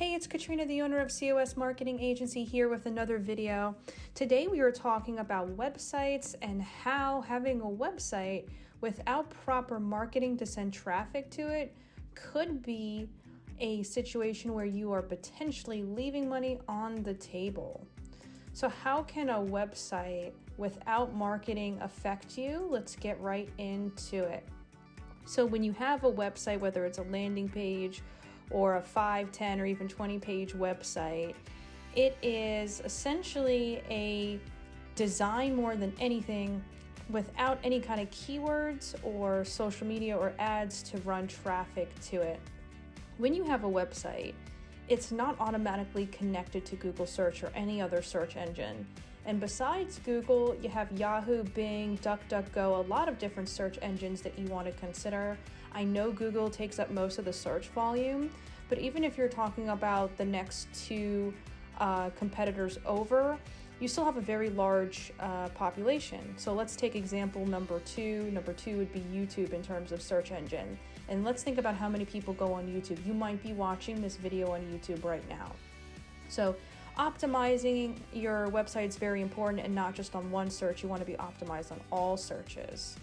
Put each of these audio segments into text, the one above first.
Hey, it's Katrina, the owner of COSMarketing Agency, here with another video. Today we are talking about websites and how having a website without proper marketing to send traffic to it could be a situation where you are potentially leaving money on the table. So how can a website without marketing affect you? Let's get right into it. So when you have a website, whether it's a landing page or a 5, 10, or even 20 page website, it is essentially a design more than anything without any kind of keywords or social media or ads to run traffic to it. When you have a website, it's not automatically connected to Google search or any other search engine. And besides Google, you have Yahoo, Bing, DuckDuckGo, a lot of different search engines that you want to consider. I know Google takes up most of the search volume, but even if you're talking about the next two competitors over, you still have a very large population. So let's take example number two. Number two would be YouTube in terms of search engine. And let's think about how many people go on YouTube. You might be watching this video on YouTube right now. So optimizing your website is very important, and not just on one search. You want to be optimized on all searches.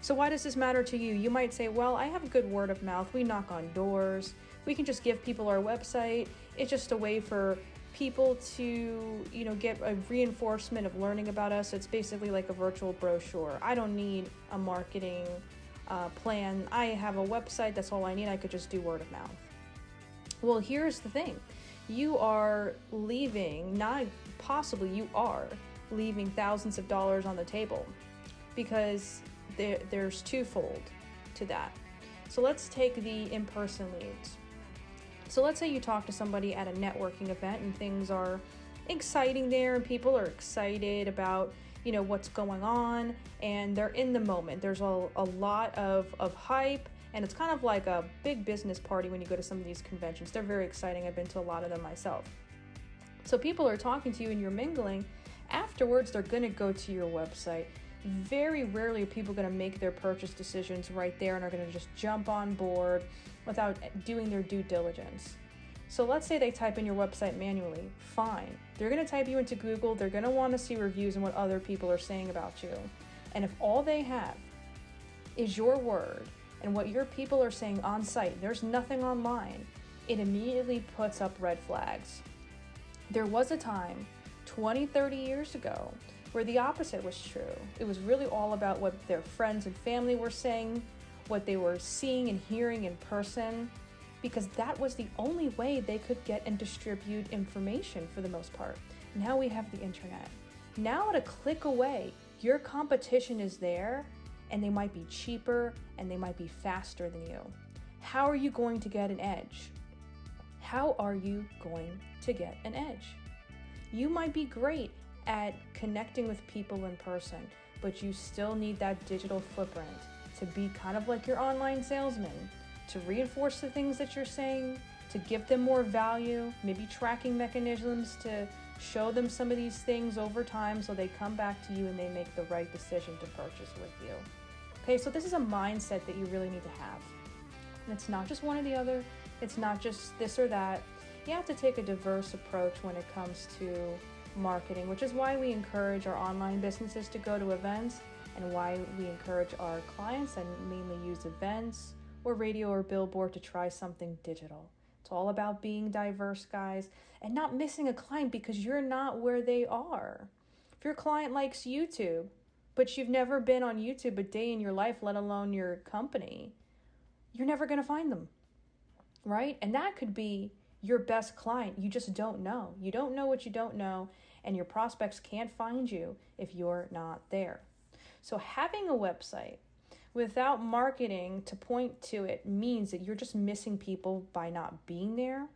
So why does this matter to you? You might say, well, I have a good word of mouth. We knock on doors. We can just give people our website. It's just a way for people to, get a reinforcement of learning about us. It's basically like a virtual brochure. I don't need a marketing plan. I have a website. That's all I need. I could just do word of mouth. Well, here's the thing. You are leaving, you are leaving thousands of dollars on the table, because there's twofold to that. So let's take the in-person leads. So let's say you talk to somebody at a networking event and things are exciting there and people are excited about, what's going on, and they're in the moment. There's a lot of hype, and it's kind of like a big business party when you go to some of these conventions. They're very exciting. I've been to a lot of them myself. So people are talking to you and you're mingling. Afterwards, they're going to go to your website. Very rarely are people going to make their purchase decisions right there and are going to just jump on board without doing their due diligence. So let's say they type in your website manually. Fine. They're going to type you into Google. They're going to want to see reviews and what other people are saying about you. And if all they have is your word and what your people are saying on site, there's nothing online, it immediately puts up red flags. There was a time 20, 30 years ago where the opposite was true. It was really all about what their friends and family were saying, what they were seeing and hearing in person, because that was the only way they could get and distribute information for the most part. Now we have the internet. Now at a click away, your competition is there, and they might be cheaper and they might be faster than you. How are you going to get an edge? How are you going to get an edge? You might be great at connecting with people in person, but you still need that digital footprint to be kind of like your online salesman, to reinforce the things that you're saying, to give them more value, maybe tracking mechanisms to show them some of these things over time so they come back to you and they make the right decision to purchase with you. Okay, so this is a mindset that you really need to have. And it's not just one or the other. It's not just this or that. You have to take a diverse approach when it comes to marketing, which is why we encourage our online businesses to go to events, and why we encourage our clients and mainly use events or radio or billboard to try something digital. It's all about being diverse, guys, and not missing a client because you're not where they are. If your client likes YouTube, but you've never been on YouTube a day in your life, let alone your company, you're never going to find them, right? And that could be your best client. You just don't know. You don't know what you don't know, and your prospects can't find you if you're not there. So having a website without marketing to point to it means that you're just missing people by not being there.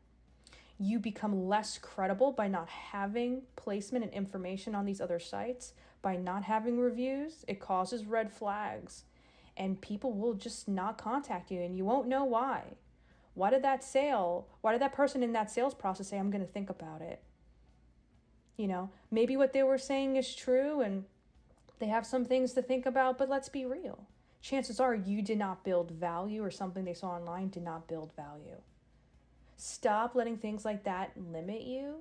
You become less credible by not having placement and information on these other sites, by not having reviews. It causes red flags, and people will just not contact you, and you won't know why. Why did that person in that sales process say, I'm going to think about it? Maybe what they were saying is true and they have some things to think about, but let's be real. Chances are you did not build value, or something they saw online did not build value. Stop letting things like that limit you.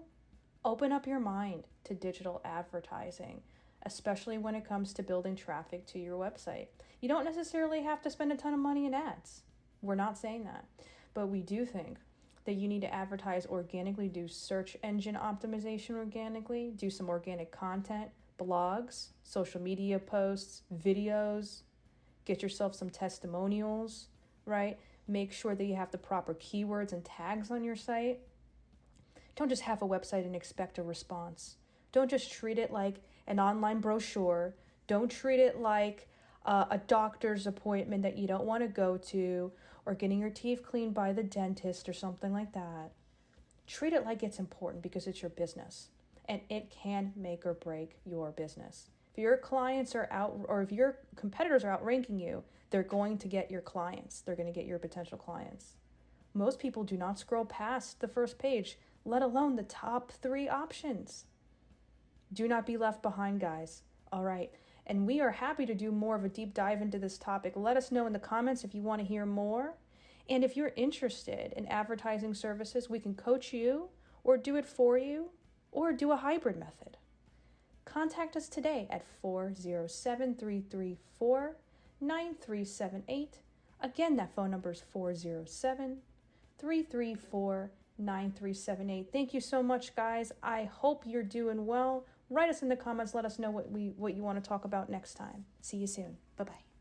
Open up your mind to digital advertising, especially when it comes to building traffic to your website. You don't necessarily have to spend a ton of money in ads. We're not saying that, but we do think that you need to advertise organically, do search engine optimization organically, do some organic content, blogs, social media posts, videos, get yourself some testimonials, right? Make sure that you have the proper keywords and tags on your site. Don't just have a website and expect a response. Don't just treat it like an online brochure. Don't treat it like a doctor's appointment that you don't want to go to, or getting your teeth cleaned by the dentist or something like that. Treat it like it's important, because it's your business and it can make or break your business. If your clients are out, or if your competitors are outranking you, they're going to get your clients. They're going to get your potential clients. Most people do not scroll past the first page, let alone the top 3 options. Do not be left behind, guys. All right. And we are happy to do more of a deep dive into this topic. Let us know in the comments if you want to hear more. And if you're interested in advertising services, we can coach you or do it for you or do a hybrid method. Contact us today at 407-334-9378. Again, that phone number is 407-334-9378. Thank you so much, guys. I hope you're doing well. Write us in the comments. Let us know what you want to talk about next time. See you soon. Bye-bye.